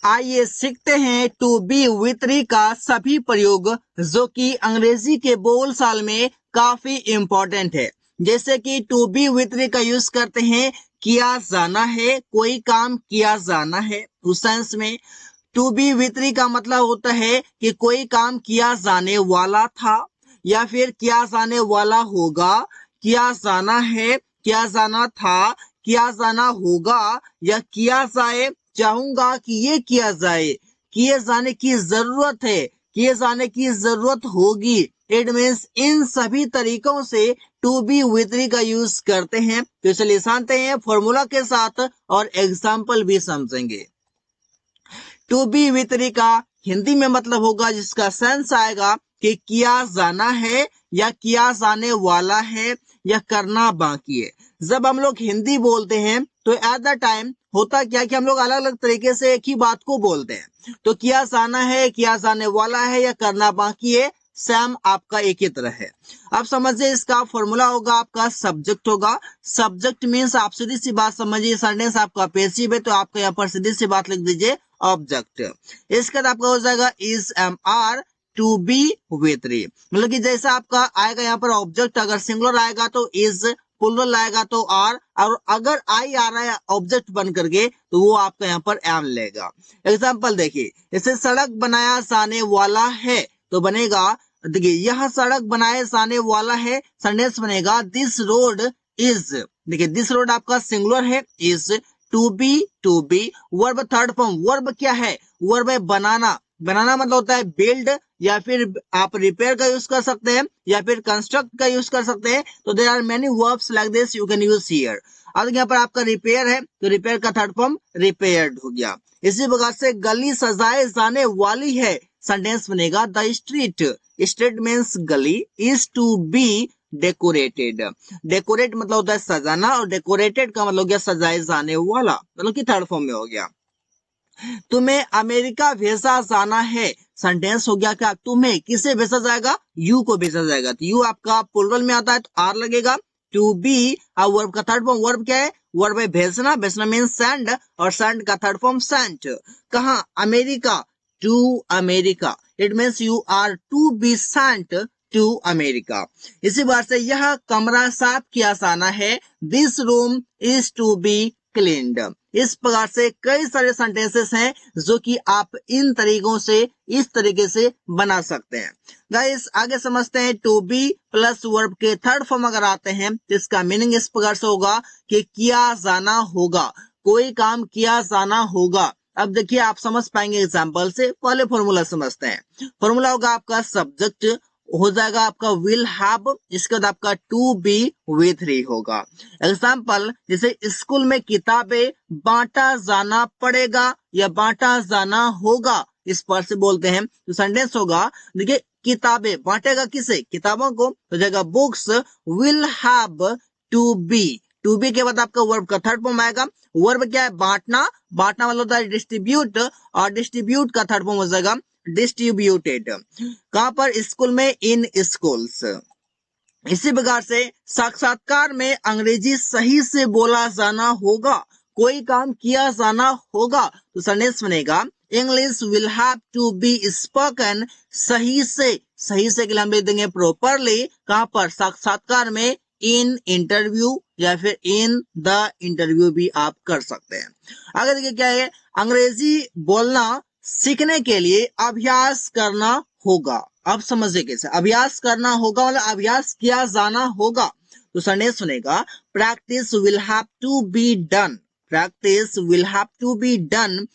आइए सीखते हैं टू बी विथ री का सभी प्रयोग जो कि अंग्रेजी के बोलचाल में काफी इम्पोर्टेंट है। जैसे कि टू बी विथ री का यूज करते हैं किया जाना है, कोई काम किया जाना है। उस सेंस में टू बी विथ री का मतलब होता है कि कोई काम किया जाने वाला था या फिर किया जाने वाला होगा, किया जाना है, किया जाना था, किया जाना होगा या किया जाए, चाहूंगा कि ये किया जाए, किए जाने की जरूरत है, किए जाने की जरूरत होगी। इट मीन्स इन सभी तरीकों से टू बी विथ री का यूज करते हैं। तो चलिए जानते हैं फॉर्मूला के साथ और एग्जाम्पल भी समझेंगे। टू बी विथ री का हिंदी में मतलब होगा जिसका सेंस आएगा कि किया जाना है या किया जाने वाला है या करना बाकी है। जब हम लोग हिंदी बोलते हैं तो एट द टाइम होता क्या कि हम लोग अलग अलग तरीके से एक ही बात को बोलते हैं। तो किया जाना है, किया जाने वाला है या करना बाकी है, सेम आपका एक ही तरह है। अब समझिए इसका फॉर्मूला होगा आपका सब्जेक्ट होगा। सब्जेक्ट मीन्स आप सीधी सी बात समझिए, सेंटेंस आपका पैसिव है तो आपका यहाँ पर सीधी सी बात लिख दीजिए ऑब्जेक्ट। इसके बाद आपका हो जाएगा is am are to be with री, मतलब कि जैसा आपका आएगा यहाँ पर ऑब्जेक्ट अगर सिंगुलर आएगा तो इज, प्लूरल आएगा तो आर, और अगर आई आ रहा है ऑब्जेक्ट बन करके तो वो आपका यहाँ पर एम लेगा। एग्जाम्पल देखिए, जैसे सड़क बनाया जाने वाला है तो बनेगा, देखिए यह सड़क बनाए जाने वाला है, सेंटेंस बनेगा दिस रोड इज। देखिए दिस रोड आपका सिंगुलर है, is. To be verb third form, verb क्या है, वर्ब है बनाना। बनाना मतलब होता है बिल्ड, या फिर आप रिपेयर का यूज कर सकते हैं या फिर कंस्ट्रक्ट का यूज कर सकते हैं। तो there are many verbs like this you can use here. अब यहाँ पर आपका रिपेयर है तो रिपेयर का थर्ड फॉर्म रिपेयर्ड हो गया। इसी प्रकार से गली सजाए जाने वाली है, सेंटेंस बनेगा द स्ट्रीट, स्ट्रीट मीन्स गली, is to be decorated. Decorate मतलब होता है सजाना और डेकोरेटेड का मतलब गया सजाए जाने वाला, मतलब कि थर्ड फॉर्म में हो गया। तुम्हें अमेरिका भेजा जाना है, सेंटेंस हो गया क्या, तुम्हें किसे भेजा जाएगा, यू को भेजा जाएगा। तो यू आपका प्लूरल में आता है तो आर लगेगा। टू बी और वर्ब का थर्ड फॉर्म, वर्ब क्या है, वर्ब है भेजना, भेजना मीन्स सेंड, और सेंड का थर्ड फॉर्म सेंट। कहा, America, to America, it means you are to be sent to America. इसी बात से यह कमरा साफ किया जाना है, this room is to be cleaned. इस प्रकार से कई सारे सेंटेंसेस हैं जो कि आप इन तरीकों से इस तरीके से बना सकते हैं। गाइस आगे समझते हैं टू बी प्लस वर्ब के थर्ड फॉर्म अगर आते हैं तो इसका मीनिंग इस प्रकार से होगा कि किया जाना होगा, कोई काम किया जाना होगा। अब देखिए आप समझ पाएंगे एग्जाम्पल से, पहले फॉर्मूला समझते हैं। फॉर्मूला होगा आपका सब्जेक्ट हो जाएगा आपका विल हैव, इसके बाद आपका टू बी विथ री होगा। एग्जाम्पल जैसे स्कूल में किताबें बांटा जाना पड़ेगा या बांटा जाना होगा, इस पर से बोलते हैं। तो सेंटेंस होगा, देखिए किताबें बांटेगा किसे, किताबों को, तो जाएगा books will have to be. To be के बाद आपका वर्ब का थर्ड फॉर्म आएगा। वर्ब क्या है, बांटना, बांटना मतलब होता है डिस्ट्रीब्यूट, और डिस्ट्रीब्यूट का थर्ड फॉर्म हो जाएगा डिस्ट्रीब्यूटेड। कहां पर, स्कूल में, इन स्कूल्स। इसी प्रकार से साक्षात्कार में अंग्रेजी सही से बोला जाना होगा, कोई काम किया जाना होगा, तो सेंटेंस बनेगा English will have to be spoken सही से, सही से के लिए हम लिख देंगे प्रॉपरली। कहां पर, साक्षात्कार में, इन इंटरव्यू या फिर इन द इंटरव्यू भी आप कर सकते हैं। आगे देखिए क्या है, अंग्रेजी बोलना सीखने के लिए अभ्यास करना होगा। अब समझिए कैसे अभ्यास करना होगा, मतलब अभ्यास किया जाना होगा। तो सेंटेंस सुनेगा practice will have to be done, practice will have to be done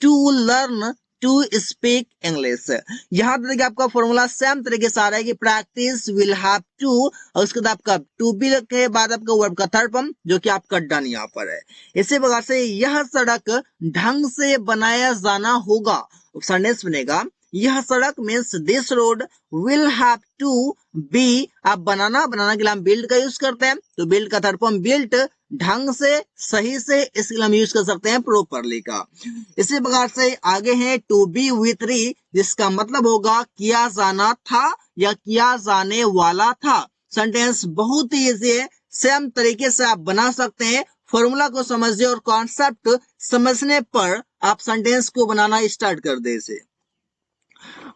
to learn to speak English. यहाँ पर देखिए आपका फॉर्मूला सेम तरीके से आ रहा है कि प्रैक्टिस विल हैव टू, और उसके बाद आपका टू बी के बाद आपका वर्ब का थर्ड फॉर्म जो कि आपका डन यहाँ पर है। इसी प्रकार से यह सड़क ढंग से बनाया जाना होगा, सेंटेंस बनेगा यह सड़क means this road will have to be. आप बनाना, बनाना के लिए हम बिल्ड का यूज करते हैं, तो बिल्ड का थर्ड फॉर्म बिल्ट, ढंग से, सही से, इसके लिए हम यूज कर सकते हैं प्रॉपरली का। इसी प्रकार से आगे है टू बी विथ री, जिसका मतलब होगा किया जाना था या किया जाने वाला था। सेंटेंस बहुत ही इजी है, सेम तरीके से आप बना सकते हैं। फॉर्मूला को समझिए और कॉन्सेप्ट समझने पर आप सेंटेंस को बनाना स्टार्ट कर दे इसे।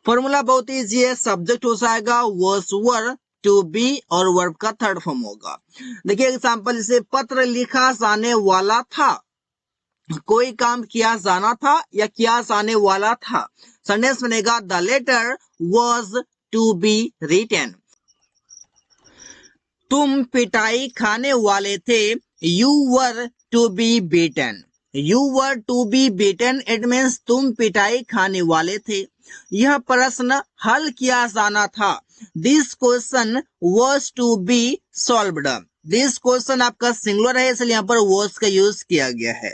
फॉर्मूला बहुत इजी है, सब्जेक्ट हो जाएगा was were टू बी और वर्ब का थर्ड फॉर्म होगा। देखिए एग्जांपल, जैसे पत्र लिखा जाने वाला था, कोई काम किया जाना था या किया जाने वाला था। सेंटेंस बनेगा the letter was to be written. तुम पिटाई खाने वाले थे, you were to be beaten. You were to be beaten, it means तुम पिटाई खाने वाले थे। यह प्रश्न हल किया जाना था, this question was to be solved. This question आपका सिंगुलर है, इसलिए यहाँ पर वॉज का यूज किया गया है।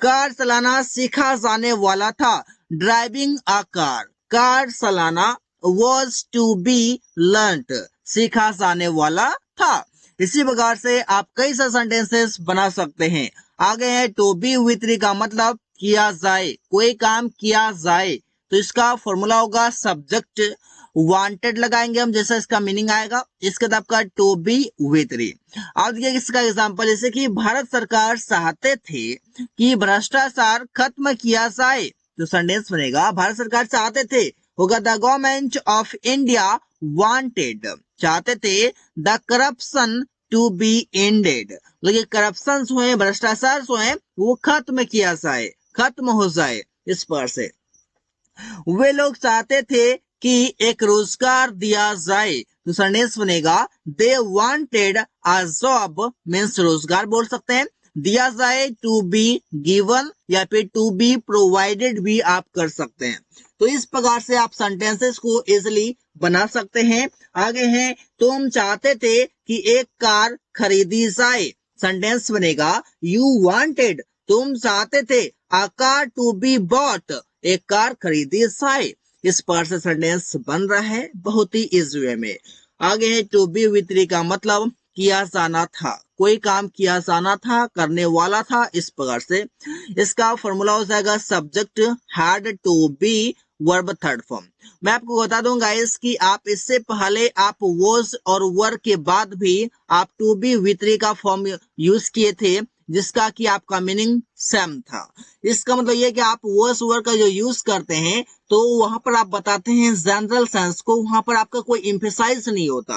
कार चलाना सीखा जाने वाला था, ड्राइविंग अ कार। कार चलाना वॉज टू बी लर्नड, सीखा जाने वाला था। इसी प्रकार से आप कई सारे सेंटेंसेस बना सकते हैं। आगे है टू बी विथ री का मतलब किया जाए, कोई काम किया जाए, तो इसका फॉर्मूला होगा सब्जेक्ट वांटेड लगाएंगे हम, जैसा इसका मीनिंग आएगा। इसके बाद आपका टू बी विथ री। अब देखिए इसका एग्जांपल, जैसे कि भारत सरकार चाहते थे कि भ्रष्टाचार खत्म किया जाए, तो सेंटेंस बनेगा भारत सरकार चाहते थे, होगा the government of India wanted, चाहते थे the corruption to be ended. देखिए करप्शन जो है, भ्रष्टाचार जो है वो खत्म किया जाए, खत्म हो जाए। इस पर से वे लोग चाहते थे कि एक रोजगार दिया जाए, तो सेंटेंस बनेगा they wanted a job, means रोजगार बोल सकते हैं, दिया जाए टू बी गिवन या फिर टू बी प्रोवाइडेड भी आप कर सकते हैं। तो इस प्रकार से आप सेंटेंसेस को इजिली बना सकते हैं। आगे हैं तुम चाहते थे कि एक कार खरीदी जाए, सेंटेंस बनेगा यू वांटेड, तुम चाहते थे a car to be bought, एक कार खरीदी जाए। इस पर से सेंटेंस बन रहा है बहुत ही इजी वे में। आगे है टू बी विथ री का मतलब किया जाना था, कोई काम किया जाना था, करने वाला था। इस प्रकार से इसका फॉर्मूला हो जाएगा subject had to be verb third form. मैं आपको बता दूं गाइस कि आप इससे पहले आप वॉज और वर के बाद भी आप टू बी विथ री का फॉर्म यूज किए थे, जिसका कि आपका मीनिंग सेम था। इसका मतलब ये कि आप वॉज वर का जो यूज करते हैं तो वहां पर आप बताते हैं जनरल सेंस को, वहां पर आपका कोई एम्फेसाइज नहीं होता।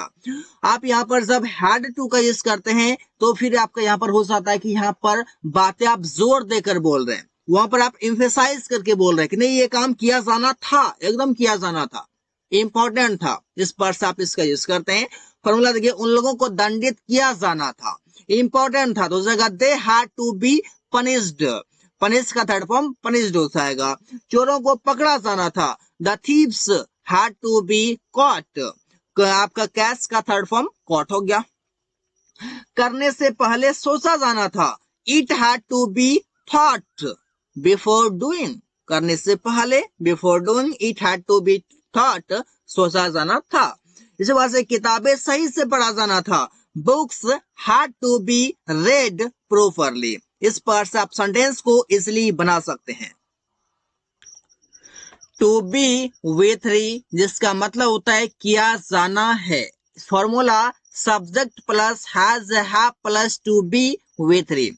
आप यहाँ पर जब हैड टू का यूज करते हैं तो फिर आपका यहाँ पर हो जाता है कि यहाँ पर बातें आप जोर देकर बोल रहे हैं, वहां पर आप एम्फेसाइज करके बोल रहे हैं कि नहीं ये काम किया जाना था, एकदम किया जाना था, इंपॉर्टेंट था। इस पर से आप इसका यूज करते हैं। फॉर्मूला देखिए, उन लोगों को दंडित किया जाना था, इंपॉर्टेंट था, तो जगह they had to be punished, punish का थर्ड फॉर्म पनिश्ड हो जाएगा। चोरों को पकड़ा जाना था, the thieves had to be caught, आपका कैच का थर्ड फॉर्म कॉट हो गया। करने से पहले सोचा जाना था, it had to be thought before doing, करने से पहले before doing it had to be thought, सोचा जाना था। इसी वजह से किताबें सही से पढ़ा जाना था, books had to be read properly. इस पर से आप सेंटेंस को इजिली बना सकते हैं। टू बी विथ री, जिसका मतलब होता है किया जाना है। Formula subject plus has have plus to be with री।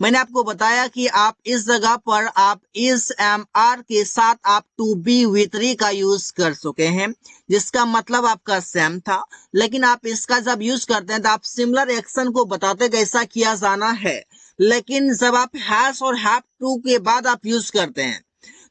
मैंने आपको बताया कि आप इस जगह पर आप इस एम आर के साथ आप टू बी विथ री का यूज कर चुके हैं, जिसका मतलब आपका सेम था। लेकिन आप इसका जब यूज करते हैं तो आप सिमिलर एक्शन को बताते कैसा किया जाना है, लेकिन जब आप हैज और हैव टू के बाद आप यूज करते हैं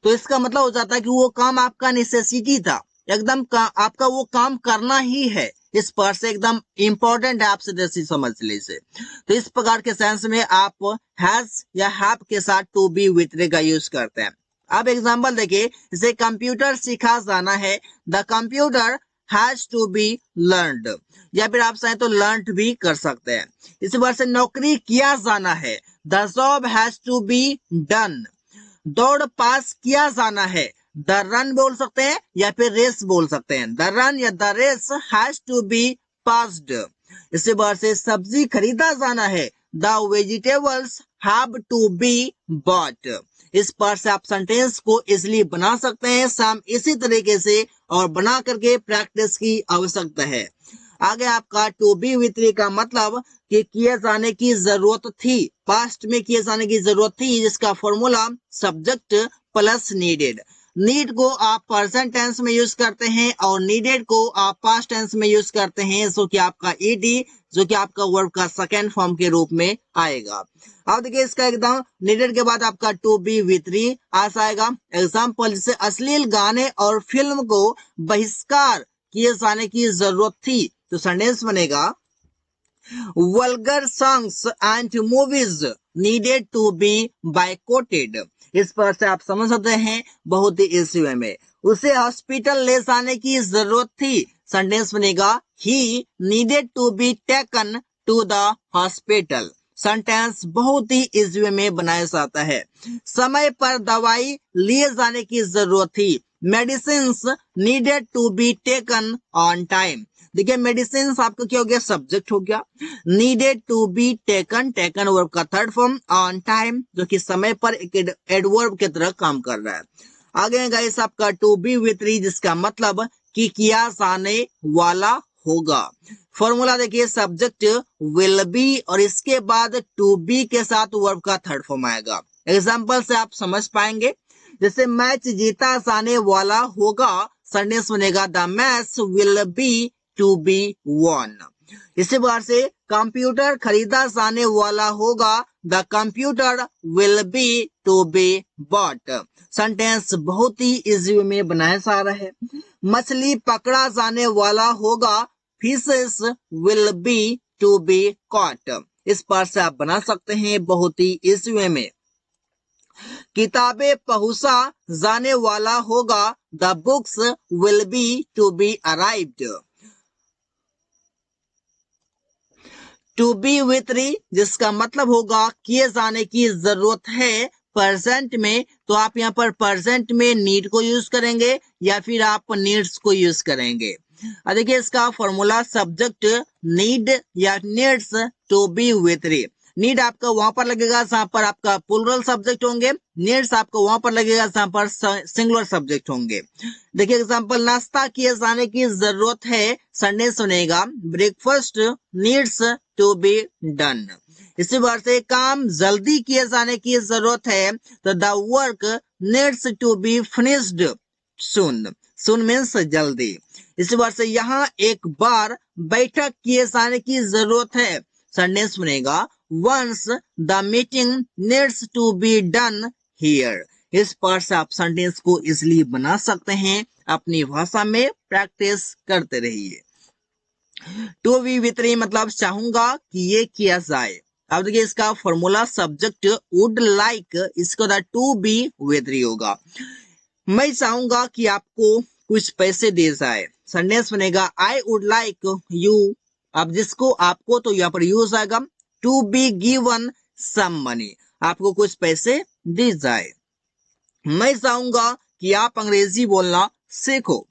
तो इसका मतलब हो जाता है कि वो काम आपका नेसेसिटी था, एकदम आपका वो काम करना ही है। इस पर से एकदम इंपॉर्टेंट है, आपसे जैसी समझ लीजिए। तो इस प्रकार के सेंस में आप हैज या हैव के साथ टू बी विथ री का यूज करते हैं। अब एग्जांपल देखिए, जैसे कंप्यूटर सीखा जाना है, the computer has to be learned, या फिर आप चाहें तो लर्नड भी कर सकते हैं। इसी बार से नौकरी किया जाना है, the job has to be done. दौड़ पास किया जाना है, द रन बोल सकते हैं या फिर रेस बोल सकते हैं, द रन या the race has to be passed. इसी बार से सब्जी खरीदा जाना है, the vegetables have to be bought. इस पर से आप सेंटेंस को इजिली बना सकते हैं, सेम इसी तरीके से, और बना करके प्रैक्टिस की आवश्यकता है। आगे आपका टू बी विथ थ्री का मतलब कि किए जाने की जरूरत थी, पास्ट में किए जाने की जरूरत थी, जिसका formula subject plus needed. Need को आप प्रेजेंट टेंस में यूज करते हैं और नीडेड को आप पास्ट टेंस में यूज करते हैं, जो कि आपका ईडी, जो कि आपका वर्ब का सेकेंड फॉर्म के रूप में आएगा। अब देखिए इसका एकदम नीडेड के बाद आपका टू बी विथ थ्री आ जाएगा। एग्जाम्पल जैसे अश्लील गाने और फिल्म को बहिष्कार किए जाने की जरूरत थी, तो सेंटेंस बनेगा vulgar songs and movies needed to be boycotted. इस पर से आप समझ सकते हैं बहुत ही इजी वे में, उसे हॉस्पिटल ले जाने की जरूरत थी, सेंटेंस बनेगा he needed to be taken to the hospital. Sentence बहुत ही इजी वे में बनाया जाता है। समय पर दवाई लिए जाने की जरूरत थी, medicines needed to be taken on time. देखिए मेडिसिन आपका क्या हो गया, सब्जेक्ट हो गया, needed to be taken, taken verb का थर्ड फॉर्म, ऑन टाइम जो कि समय पर एक एडवर्ब की तरह काम कर रहा है। आगे गाइस आपका टू बी विथ थ्री, जिसका मतलब कि किया जाने वाला होगा। फॉर्मूला देखिए सब्जेक्ट विल बी और इसके बाद टू बी के साथ वर्ब का थर्ड फॉर्म आएगा। एग्जाम्पल से आप समझ पाएंगे, जैसे मैच जीता जाने वाला होगा, सेंटेंस बनेगा the match will be to be won. इसी बार से कंप्यूटर खरीदा जाने वाला होगा, the computer will be to be bought. Sentence बहुत ही इजी में बनाया जा रहा है। मछली पकड़ा जाने वाला होगा, fishes will be to be caught. इस पर से आप बना सकते हैं बहुत ही इजी वे में। किताबें पहुंचा जाने वाला होगा, the books will be to be arrived. To be with three, जिसका मतलब होगा किए जाने की जरूरत है प्रेजेंट में, तो आप यहाँ पर प्रेजेंट में नीड को यूज करेंगे या फिर आप नीड्स को यूज करेंगे। देखिए इसका फॉर्मूला सब्जेक्ट नीड या needs to be with three. Need आपका वहां पर लगेगा जहां पर आपका प्लूरल सब्जेक्ट होंगे, नीड्स आपको वहां पर लगेगा जहां पर सिंगुलर सब्जेक्ट होंगे। देखिए एग्जांपल, नाश्ता किए जाने की जरूरत है, सेंटेंस सुनेगा breakfast needs to be done. इसी बार से काम जल्दी किए जाने की जरूरत है, तो the work needs to be finished soon. Soon means जल्दी। इसी बार से यहाँ एक बार बैठक किए जाने की जरूरत है, सेंटेंस बनेगा once the meeting needs to be done here. इस पर से आप सेंटेंस को इजिली बना सकते हैं, अपनी भाषा में प्रैक्टिस करते रहिए। टू बी विथ थ्री मतलब चाहूंगा कि ये किया जाए। अब देखिए इसका फॉर्मूला सब्जेक्ट वुड लाइक, इसका टू बी विथ थ्री होगा। मैं चाहूंगा कि आपको कुछ पैसे दिए जाए, सेंटेंस बनेगा आई वुड लाइक यू। अब जिसको आपको तो यहाँ पर यूज आएगा to be given some money, आपको कुछ पैसे दी जाए। मैं चाहूंगा कि आप अंग्रेजी बोलना सीखो,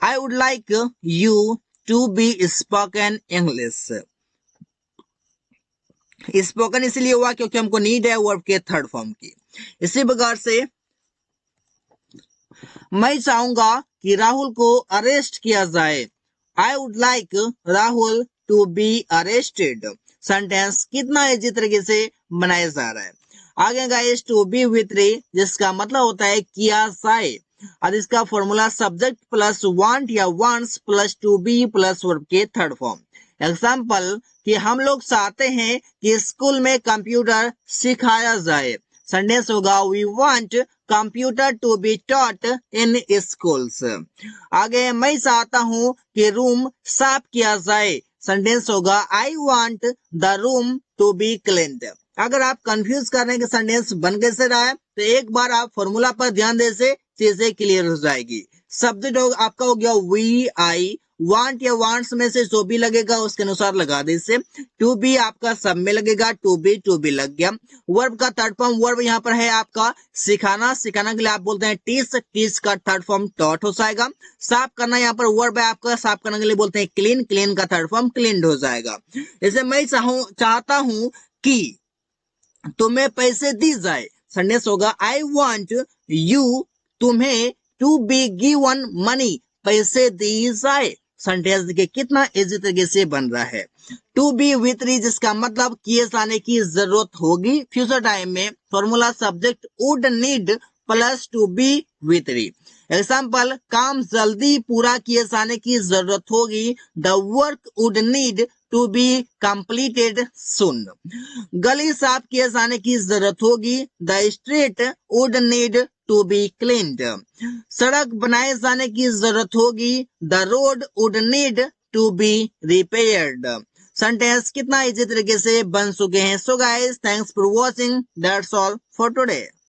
I would like you to be spoken English. Spoken इसलिए हुआ क्योंकि हमको नीड है वर्ब के थर्ड फॉर्म की। इसी प्रकार से मैं चाहूंगा कि राहुल को अरेस्ट किया जाए, I would like Rahul to be arrested. Sentence कितना इजी तरीके से बनाया जा रहा है। आगे guys to be with three, जिसका मतलब होता है किया जाए, और इसका फॉर्मूला सब्जेक्ट प्लस वांट या wants plus to be plus verb के थर्ड फॉर्म। एग्जाम्पल कि हम लोग चाहते हैं कि स्कूल में कंप्यूटर सिखाया जाए, सेंटेंस होगा we want computer to be taught in schools. आगे मैं चाहता हूं कि रूम साफ किया जाए, सेंटेंस होगा I want the room to be cleaned. अगर आप कंफ्यूज करने के सेंटेंस बन कैसे रहा है, तो एक बार आप फॉर्मूला पर ध्यान दे से चीजें क्लियर हो जाएगी। सब्जेक्ट आपका हो गया वी आई, वांट या वांट्स में से जो भी लगेगा उसके अनुसार लगा दे इसे। टू बी आपका सब में लगेगा, टू बी लग गया। वर्ब का थर्ड फॉर्म वर्ब यहाँ पर है आपका सिखाना, सिखाना के लिए आप बोलते हैं टीच, टीच का थर्ड फॉर्म टॉट हो जाएगा। साफ करना यहाँ पर वर्ब है आपका, साफ करने के लिए बोलते हैं क्लीन, क्लीन का थर्ड फॉर्म क्लीन्ड हो जाएगा। जैसे मैं चाहता हूं कि तुम्हें पैसे दी जाए, सेंटेंस होगा आई वांट यू तुम्हें टू बी गिवन मनी, पैसे दी जाए। सेंटेंस देखिए कितना इजी तरीके से बन रहा है। टू बी विथ री जिसका मतलब किए जाने की जरूरत होगी। फ्यूचर टाइम में formula subject would need plus to be with three. Example, काम जल्दी पूरा किए जाने की जरूरत होगी। The work would need to be completed soon. गली साफ किए जाने की जरूरत होगी। The street would need to be cleaned. सड़क बनाए जाने की जरूरत होगी। The road would need to be repaired. Sentence कितना इजी तरीके से बन चुके हैं। So guys, thanks for watching, that's all for today.